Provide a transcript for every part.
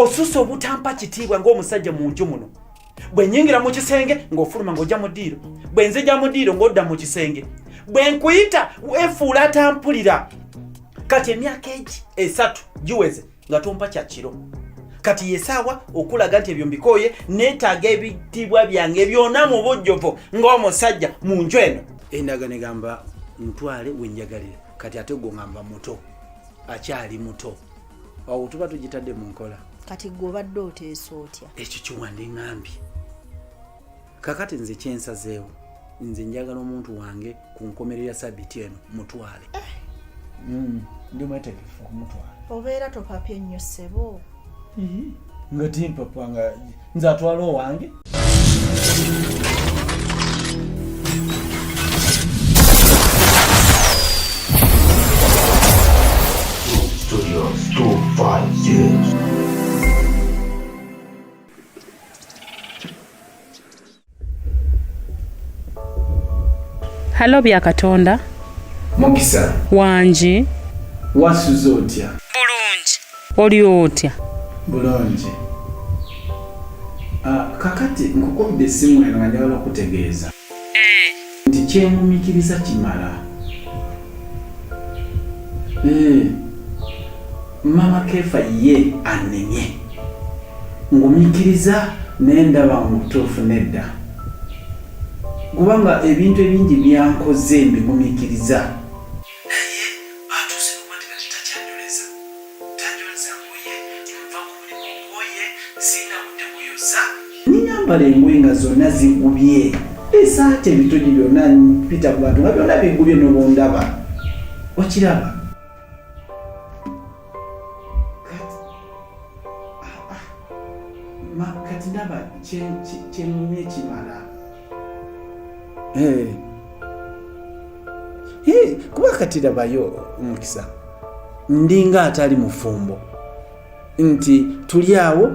osusa obutampa kitiibwa ng'omusajja mu nju muno. Bwe nnyingira mu kisenge ng'ofuluma ng'ojja mu ddiiro, bwe nzija mu ddiiro ng'odda mu kisenge, bwe nkuyita weefuula atampulira. Kati emyaka egi 3 giweze nga tompa kya kiro. Kati yesaawa okulaga nti ebyo mbikooye neetaaga ebitiibwa byange byonna mu bujjuvu ng'omusajja mu nju eno. Endagaano egamba ntwale we njagalira. Kati ate gwe ngamba muto, akyali muto. Awo tuba tugitadde mu nkola. Kati gwe obadde oteesa otya? Ekyo kiwande ngambye. Kakati nze kyensazeewo, nze njagala omuntu wange ku nkomerera Ssabbiiti eno mutwale. Ndi mwetegefu okumutwala. Obeera topapye nnyo ssebo. Nga timpapa nga nze atwala owange. Studios 250. Halo bya Katonda. Mukisa. Wanji. Wasuze otya? Bulungi. Oli otya? Bulungi. Kakati nkukubidde essimu eno nga njagala okutegeeza. Nti kyemumikiriza kimala. Mama Kefa ye anenye. Ngumikiriza nendaba mutuufu nedda. Kubanga ebintu ebingi byankoze mbigumikiriza. Naye atuuse okukwatira kitakyanjoleza. Tanjoleza ngoye, nva ku mulimu ngoye, sina budde buyoza. Ninyambala engoye nga zonna zigubye. Esaati ebitogi byonna mpita ku bantu nga byonna bigubye n'obundaba. Okiraba? Kati ndaba kyemumye kimala. Kuba kati labayo Mukisa, ndinga atali mufumbo nti tuli awo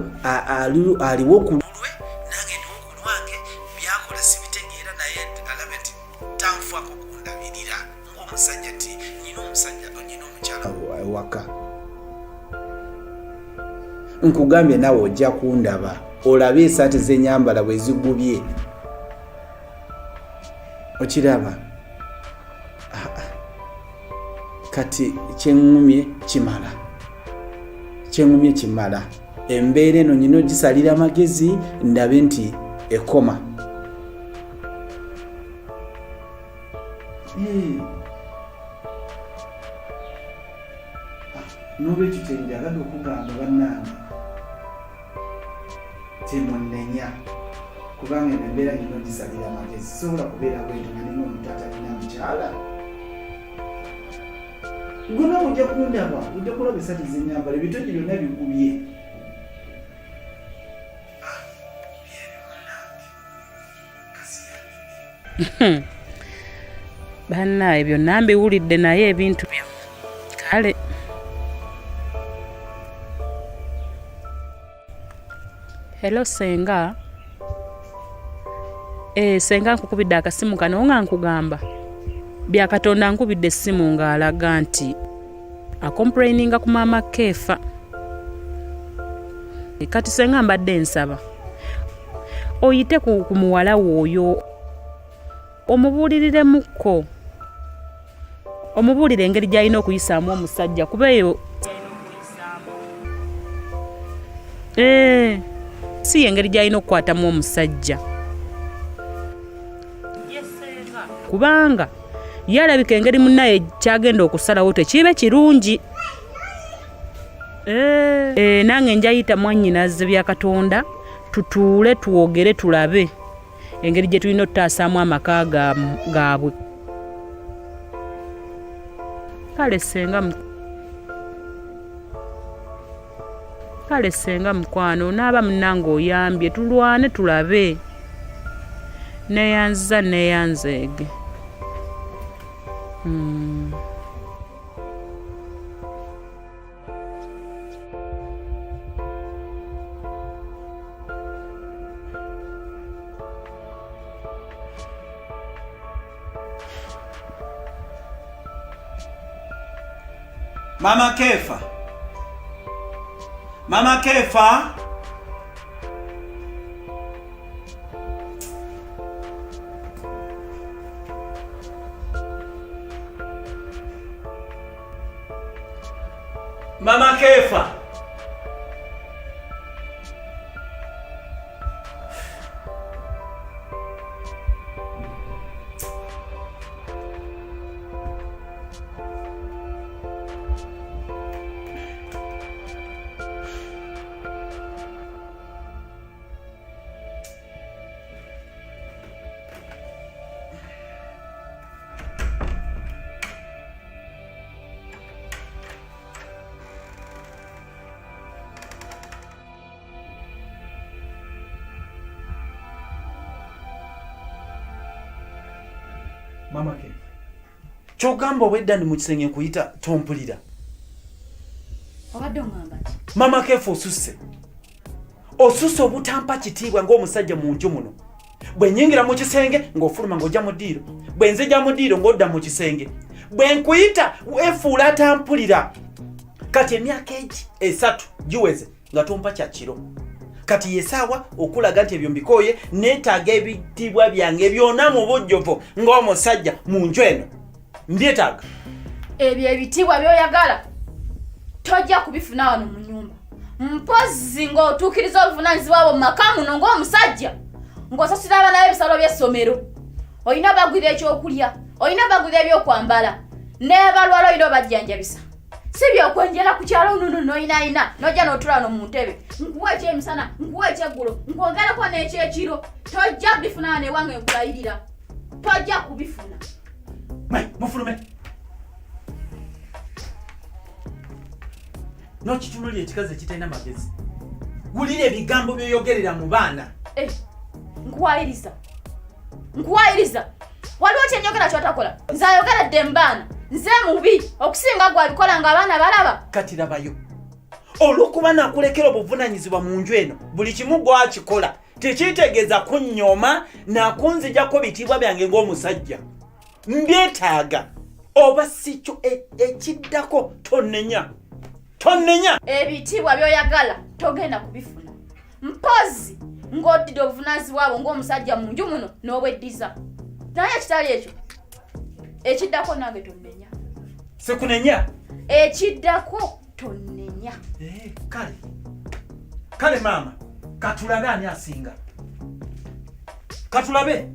aliwo ku lulwe nange ndiwo ku lwange byakola sibitegeera naye alabe nti tanfuako kundabirira ng'omusajja nti nyina omusajja nyina omukyala ewaka. Nkugambye nawe ojja kundaba olabe esaati z'ennyambala bwe zigubye. Okiraba? Kati kyengumye kimala. Kyengumye kimala. Embeera eno nyina ogisalira amagezi ndabe nti ekoma. N'olwekyo kyenjagala okugamba bannange temunnenya. Kubanga embeera nyina ogisalira amagezi. Sobola kubeera bwento nga nina omutaata nina mukyala. Gwe nawe ojja kundaba, ojja kulaba esaati z'ennyambala, ebitogi byonna bigubye. Bannaye byonna mbiwulidde naye ebintu byo. Kale. Hello Senga. Senga nkukubidde akasimu kano nga nkugamba. Bya Katonda nkubidde essimu ng'alaga nti akomplaininga ku Mama Kefa. Kati Senga mbadde nsaba oyite ku muwala woyo omubuuliriremuko, omubuulire engeri gy'alina okuyisaamu omusajja kuba eyo si engeri gy'alina okukwatamu omusajja kubanga yalabika engeri munnaye kyagenda okusalawo tekibe kirungi. Nange njayita mwannyinaze bya Katonda tutuule tuwogere tulabe engeri gye tulina otutaasaamu amaka gaabwe. Kale Senga mukwano naaba munnange oyambye tulwane tulabe. Neyanza neyanzeege. Mama Kefa. Mama Kefa. Mama Kefa. Mama Kefa. Kyogamba obwedda ndi mu kisenge nkuyita tompulira. Obadde ongamba ki? Mama Kefa osusse. Osusse obutampa kitiibwa ng'omusajja mu nju muno. Bwe nnyingira mu kisenge ng'ofuluma ng'ojja mu ddiiro. Bwe nzija mu ddiiro ng'odda mu kisenge. Bwe nkuyita weefuula tampulira. Kati emyaka esatu giweze nga tompa kya kiro. Kati yesaawa okulaga nti ebyo mbikooye neetaaga ebitiibwa byange byonna mu bujjuvu ng'omusajja mu nju eno. Mbyetaaga. Ebyo ebitiibwa by'oyagala tojja kubifuna wano mu nyumba. Mpozzi ng'otuukiriza obuvunaanyizibwa bwo mu maka muno ng'omusajja ng'osasula abaana b'ebisalo by'essomero. Olina bagwira ekyokulya, olina bagwira ebyokwambala, n'abalwala olina obajjanjabisa. Si byokwenjera ku kyalo nunu n'oyinaayina n'ojja n'otula no mu ntebe. Nkuwa ekyemisana, nkuwa ekyeggulo, nkwongerako n'ekyekiro. Tojja kubifuna wano ewange nkulayirira. Tojja kubifuna. Mufulume. N'okitunulira ekikazi ekitalina magezi. Wulira ebigambo by'oyogerera mu baana. Nkuwayiriza. Waliwo kyenjogera kyotakola. Nze ayogeredde mbaana. Nze mubi okusinga gwabikola nga abaana balaba. Kati labayo. Olw'okuba nakulekera obuvunaanyizibwa mu nju eno buli kimu gwakikola tekitegeeza kunnyoma nakunzijako bitiibwa byange ng'omusajja. Mbyetaaga oba si kyo ekiddako tonnenya. Ebitiibwa by'oyagala togenda kubifuna. Mpozzi ng'oddira obuvunaanyizibwa bwo ng'omusajja mu nju muno n'obweddiza. Naye ekitali ekyo ekiddako nange tonnenya. Sekunenya? Ekiddako tonnenya. Kale maama, katulabe ani asinga. Katulabe.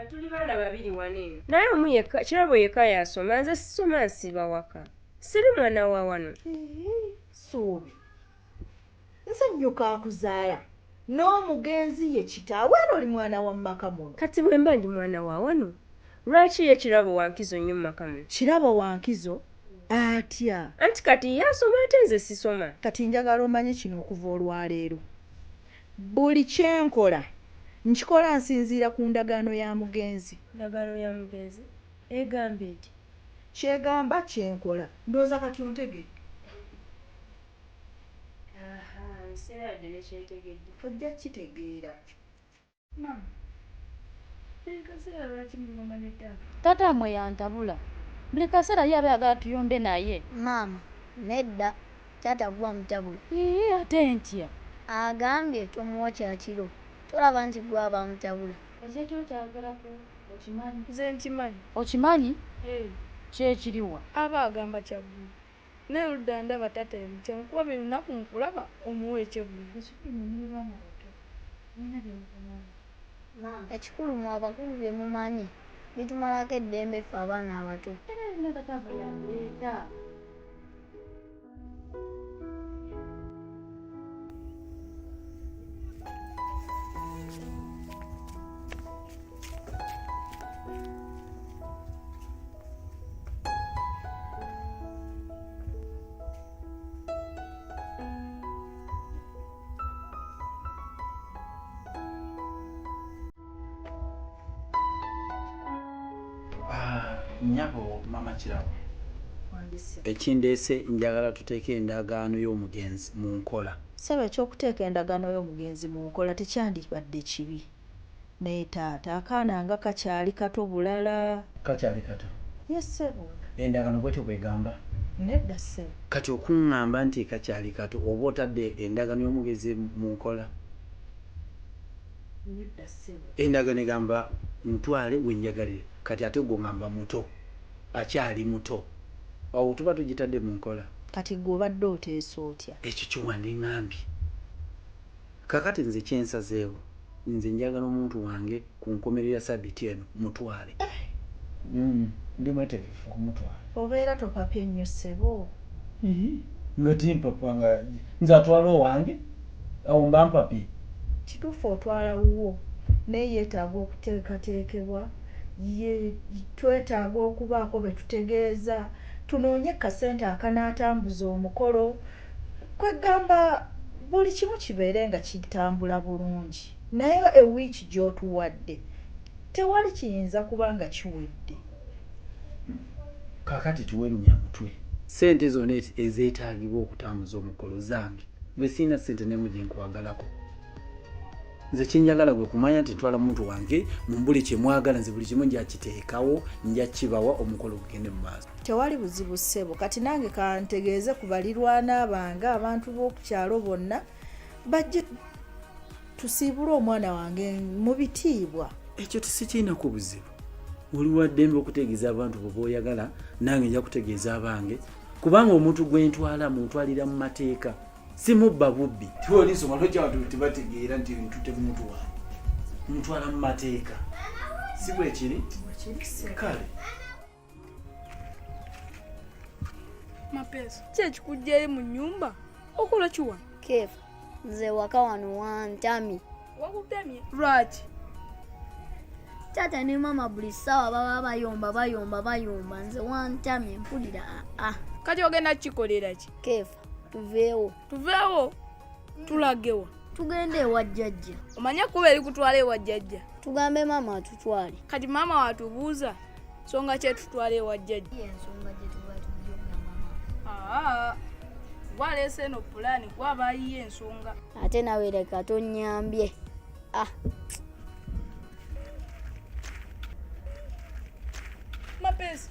Mama tuli bana babiri wano. Naye omu yekka kirabo yekka yasoma nze sisoma nsiba waka. Siri mwana wa wano. Suubi nsanyuka akuzaala n'omugenzi ye kitaawe era oli mwana wa maka muno. Kati bwe mba ndi mwana wa wano lwaki ye kirabo wankizo nnyo mu maka muno? Kirabo wankizo atya Anti kati yasoma ate nze sisoma. kati njagala omanye kino okuva olwaleero buli kyenkola nkikola nsinziira ku ndagaano ya mugenzi. Ndagaano ya mugenzi egamba eti Kyegamba kyenkola ndowooza kati ontegedde. nseera ddala kyetegedde. Ojja kitegeera. Kaseera lwaki mugamba neddaala? Taata mwe yantabula. Buli kaseera ye abeeyagala tuyombe naye. Maama, nedda taata gwa mutabula. Ate ntya? Agambye tomuwa kyakiro. Tolaba nti gwaba mutabula. Ekyo kyagalako okimanyi? Nze nkimanyi. Okimanyi? Kyekiriwa? Aba agamba kyaggulu. Naye oludda ndaba taata kyenkuba buli lunaku nkulaba omuwa ekyeggulu. Ekikulu mu abakulu bye mumanyi bitumalako eddembe ffe abaana abato. Nnyabo mama kirabo ekindeese njagala tuteeke endagaano y'omugenzi mu nkola. Ssebe ekyokuteeka endagaano y'omugenzi mu nkola tekyandibadde kibi. Naye taata akaana nga kakyali kato bulala. Kakyali kato? Ye ssebo. Endagaano bwetyo bwegamba? Nedda ssebo. Kati okuŋŋamba nti kakyali kato oba otadde endagaano y'omugenzi mu nkola? Nedda ssebo. Endagaano egamba mutwale wenjagalire kati ate gwe ngamba muto akyali muto awo tuba tugitadde mu nkola. Kati gwe obadde oteesa otya? Ekyo kiwandiŋŋambye. Kakati nze kyensazeewo nze njagala omuntu wange ku nkomerero ya sabbiiti eno mutwale. Ndi mwetegefu okumutwala. Obeera topapye nnyo ssebo. Nga timpapa nga nze atwala owange awo mba mpapye. Kituufu otwala wuwo naye yeetaaga okuteekateekebwa. Twetaaga okubaako be tutegeeza tunoonye kasente akanaatambuza omukolo. Kwegamba buli kimu kibeere nga kitambula bulungi. Naye ewiiki gy'otuwadde tewali kiyinza kuba nga kiwedde. Kaakati tuwerunya mutwe. Ssente zonna ezeetaagibwa okutambuza omukolo zange. Bwe sirina ssente n'emu gye nkwagalako. Nze kyenjagala gwe kumanya nti ntwala muntu wange mu buli kye mwagala nze buli kimu njakiteekawo nja kibawa omukolo gugende mu maaso. Tewali buzibu ssebo. Kati nange kantegeeze ku balirwana bange abantu b'okukyalo bonna bajje tusiibule omwana wange mu bitiibwa. Ekyo tisikiinako buzibu. Oli wa ddembe okutegeeza abantu bwe oyagala nange nja kutegeeza abange kubanga omuntu gwe ntwala muntwalira mu mateeka. Simubba bubbi. Tiwoli nsoma lwaki abantu tebategeera nti ntute muntu wange. Mutwala mu mateeka. Si bwe kiri? Kale. Mapesa kyekikujjayo mu nnyumba okola kiwa? Keefu nze waka wano wantami. Wakutamye? Lwaki? Taata ne mama buli ssaawa baba bayomba nze wantamye mpulira Kati ogenda kikolera ki? Keefu tuveewo. Tuveewo? Tulagewa? Tugende ewa jjajja. Omanye kuba eri kutwala ewa jjajja. Tugambe mama atutwale. Kati mama watubuuza nsonga kye tutwala ewa jjajja. Ensonga gye tuba tujjogamba mama. Gwaleese eno pulaani gwaba ayiye ensonga. Ate nawe leka tonnyambye. Mapesa.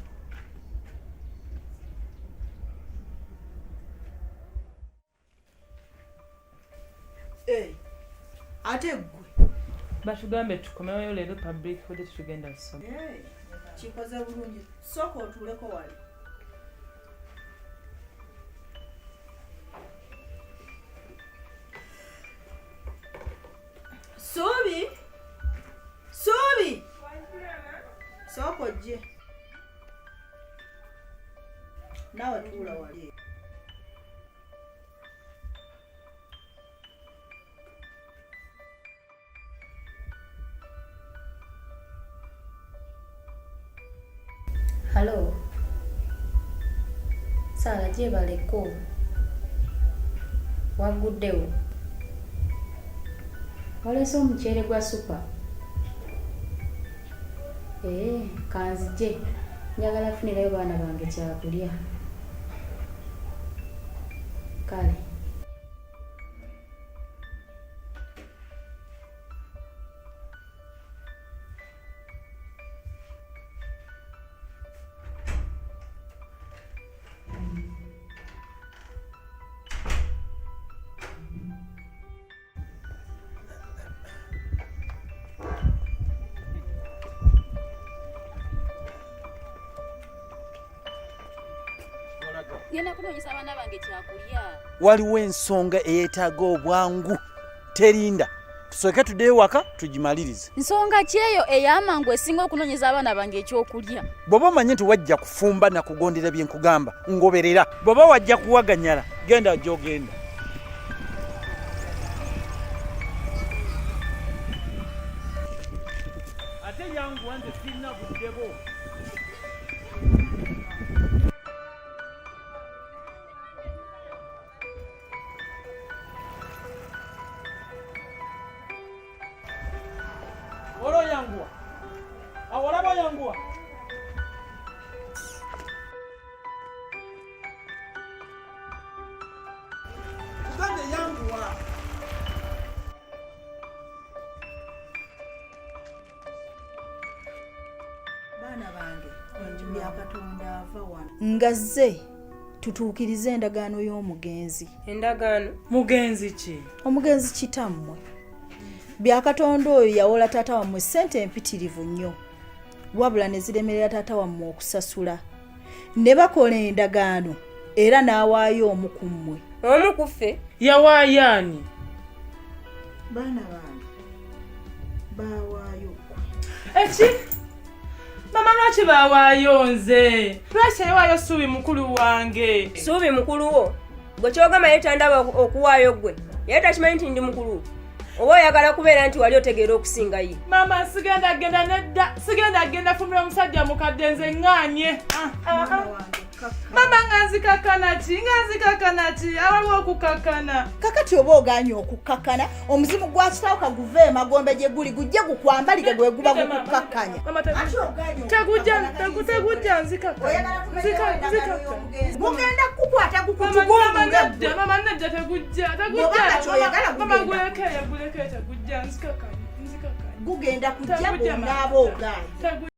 Ate gwe batugambe tukomewo leero public holiday tugenda kusoma. kikoze bulungi. Sooka otuuleko wali. Suubi! Soko je. Nawe tuula wali. Halo. Sala je baleko. Waguddewo. Waleese omuceere gwa supa. Kanzije. Njagala funirayo baana bange kyakulya. Kale. Genda kunoonyesa abaana bange kyakulya. Waliwo ensonga eyeetaaga obwangu. Terinda. Tusooke tuddeyo waka tugimalirize. Nsonga ki eyo ey'amangu esinga okunoonyeza abaana bange ekyokulya? Bw'oba omanyi nti wajja kufumba na kugondera bye nkugamba, ngoberera. Bw'oba wajja kuwaganyala, genda gy'ogenda. Ate yangu wanze sirina buddebo. Olo yanguwa. Awolaba yanguwa. Ugande yanguwa. Baana bange, bya Katonda ava wano. Ngazze tutuukirize endagaano y'omugenzi. Endagaano? Mugenzi ki? Omugenzi kitammwe. Bya Katonda oyo yawola taata wammwe ssente empitirivu nnyo. Wabula ne ziremerera taata wammwe okusasula. Ne bakola endagaano era n'awaayo omu ku mmwe. Omu ku ffe? Yawaayo ani? Baana bange baawaayo. Eki? Mama lwaki baawaayo nze? Lwaki yawaayo Suubi mukulu wange? Suubi mukulu wo? Gwe kyogamba ye tandaba okuwaayo gwe. Yali takimanyi nti ndi mukulu. Oba oyagala kubeera nti wali otegeera okusinga ye. Mama sigenda genda nedda. Sigenda genda fumira omusajja mukadde nze ŋŋaanye. Mama nganzikakana ki? Awaliwo okukakana. Kakati oba ogaanye okukakana, omuzimu gwa kitaawo kaguve emagombe gye guli gujje gukwambalire gwe guba gukukakkanya. Tegujja nzikakana. Mugenda kukwata gukutugondera. Mama nedda tegujja. Mama gulekeye tegujja nzikakana. Gugenda kujja bonna aba ogaanye.